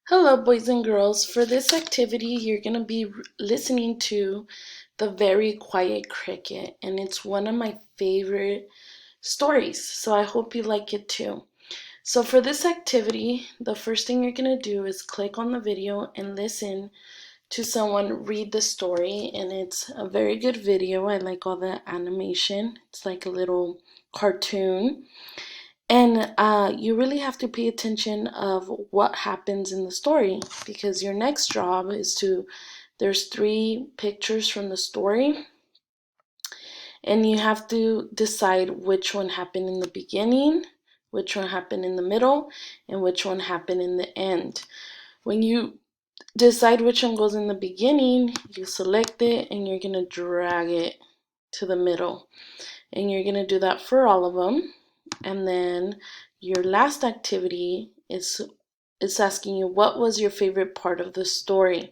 Hello, boys and girls. For this activity, you're going to be listening to The Very Quiet Cricket, and it's one of my favorite stories, so I hope you like it too. So for this activity, the first thing you're going to do is click on the video and listen to someone read the story, and it's a very good video. I like all the animation. It's like a little cartoon. And you really have to pay attention of what happens in the story, because your next job is there's 3 pictures from the story, and you have to decide which one happened in the beginning, which one happened in the middle, and which one happened in the end. When you decide which one goes in the beginning, you select it and you're going to drag it to the middle. And you're going to do that for all of them. And then your last activity is asking you, what was your favorite part of the story?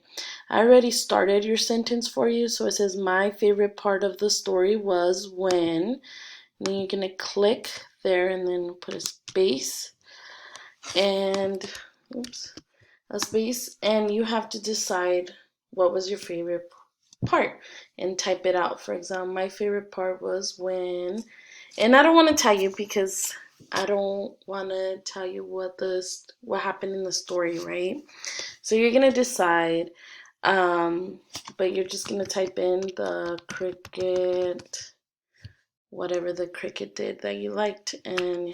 I already started your sentence for you, so it says my favorite part of the story was when. And then you're going to click there and then put a space and and you have to decide what was your favorite part and type it out. For example, my favorite part was when, and I don't want to tell you because I don't want to tell you what happened in the story, right? So you're gonna decide, but you're just gonna type in the cricket, whatever the cricket did that you liked, and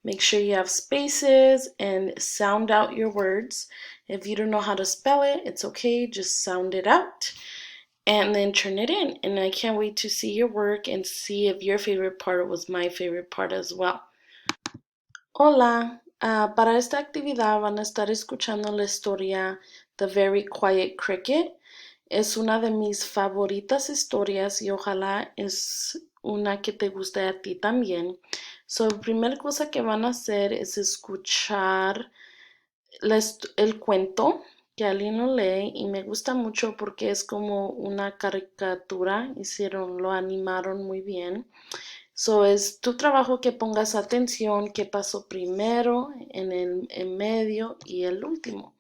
make sure you have spaces and sound out your words. If you don't know how to spell it, it's okay, just sound it out and then turn it in. And I can't wait to see your work and see if your favorite part was my favorite part as well. Hola, para esta actividad van a estar escuchando la historia The Very Quiet Cricket. Es una de mis favoritas historias y ojalá es una que te guste a ti también. So, la primera cosa que van a hacer es escuchar el cuento que alguien lo lee, y me gusta mucho porque es como una caricatura, lo animaron muy bien. So, es tu trabajo que pongas atención qué pasó primero, en medio y el último.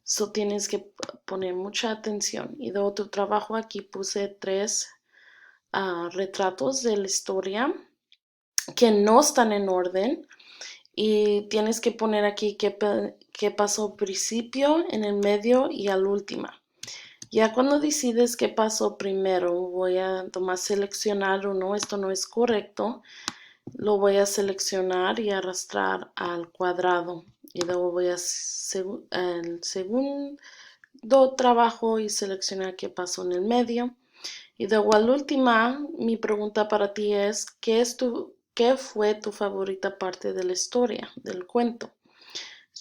So, tienes que poner mucha atención. Y luego tu trabajo, aquí puse 3 retratos de la historia que no están en orden. Y tienes que poner aquí qué pasó al principio, en el medio y al último. Ya cuando decides qué pasó primero, voy a tomar seleccionar uno, esto no es correcto, lo voy a seleccionar y arrastrar al cuadrado. Y luego voy a el segundo trabajo y seleccionar qué pasó en el medio. Y luego al último, mi pregunta para ti es, ¿qué fue tu favorita parte de la historia, del cuento?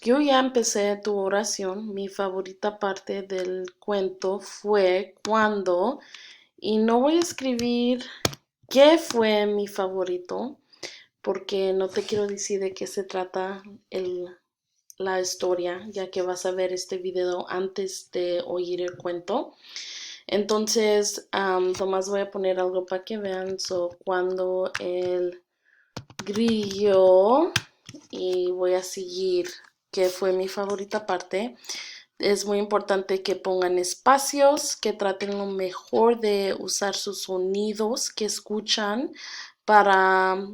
Yo ya empecé tu oración. Mi favorita parte del cuento fue cuando, y no voy a escribir qué fue mi favorito, porque no te quiero decir de qué se trata la historia, ya que vas a ver este video antes de oír el cuento. Entonces, nomás voy a poner algo para que vean. Cuando el grillo, y voy a seguir que fue mi favorita parte. Es muy importante que pongan espacios, que traten lo mejor de usar sus sonidos que escuchan para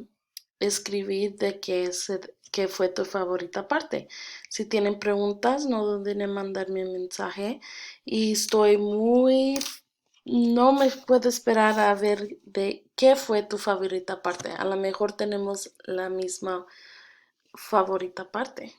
escribir de qué fue tu favorita parte. Si tienen preguntas, no duden en mandarme un mensaje, y no me puedo esperar a ver de qué fue tu favorita parte. A lo mejor tenemos la misma favorita parte.